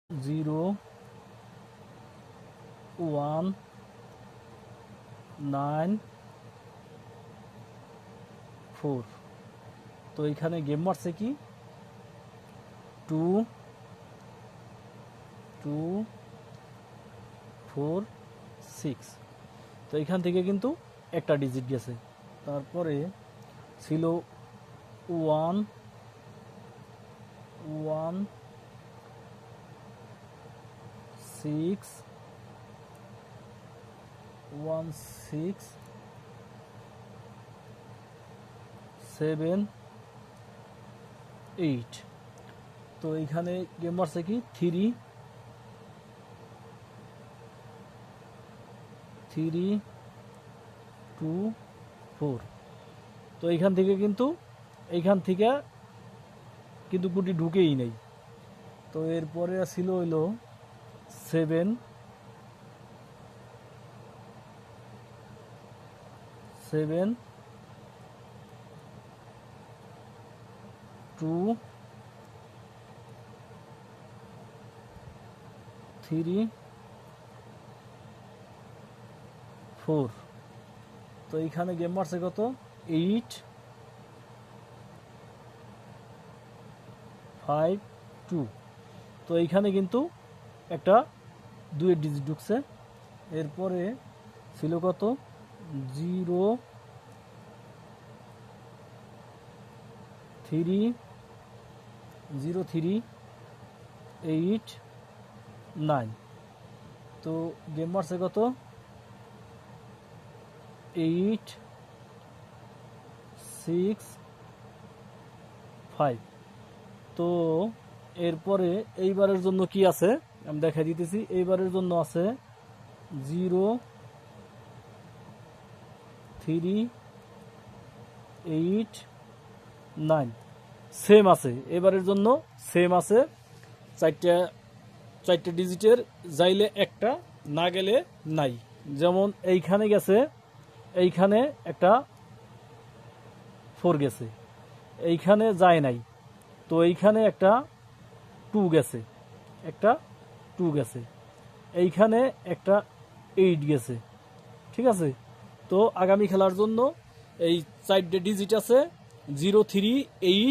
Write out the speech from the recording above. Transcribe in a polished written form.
0 1 9 4। তো এখানে গেম মারছে কি 2 2 4 6। তো এখান থেকে কিন্তু একটা ডিজিট গেছে। তারপরে ছিল 1 1 6 1 6 7 8। তো এইখানে গেম মারছে কি 3 3 2 4। তো এইখান থেকে কিন্তু গুটি ঢুকেই নেই। তো এরপরে ছিল হইলো 7 7 2 3 4। তো এইখানে গেম মারছে কত 8 5 2। তো এইখানে কিন্তু একটা 2 ডিজিট ঢুকছে। এরপরে ছিল কত 0 3 0 3 8 9। তো গেম মারছে কত 8 6 5। তো এরপরে এইবারের জন্য কি আছে আমি দেখা দিতেছি। এইবারের জন্য আছে 0 3 8 9 সেম আছে। এবারের জন্য সেম আছে। চারটা ডিজিটের যাইলে একটা, না গেলে নাই। যেমন এইখানে গেছে, এইখানে একটা 4 গেছে, এইখানে যায় নাই। তো এইখানে একটা 2 গেছে, একটা 2 গেছে, এইখানে একটা 8 গেছে। ঠিক আছে। তো আগামী খেলার জন্য এই 4টে ডিজিট আছে 0 3 8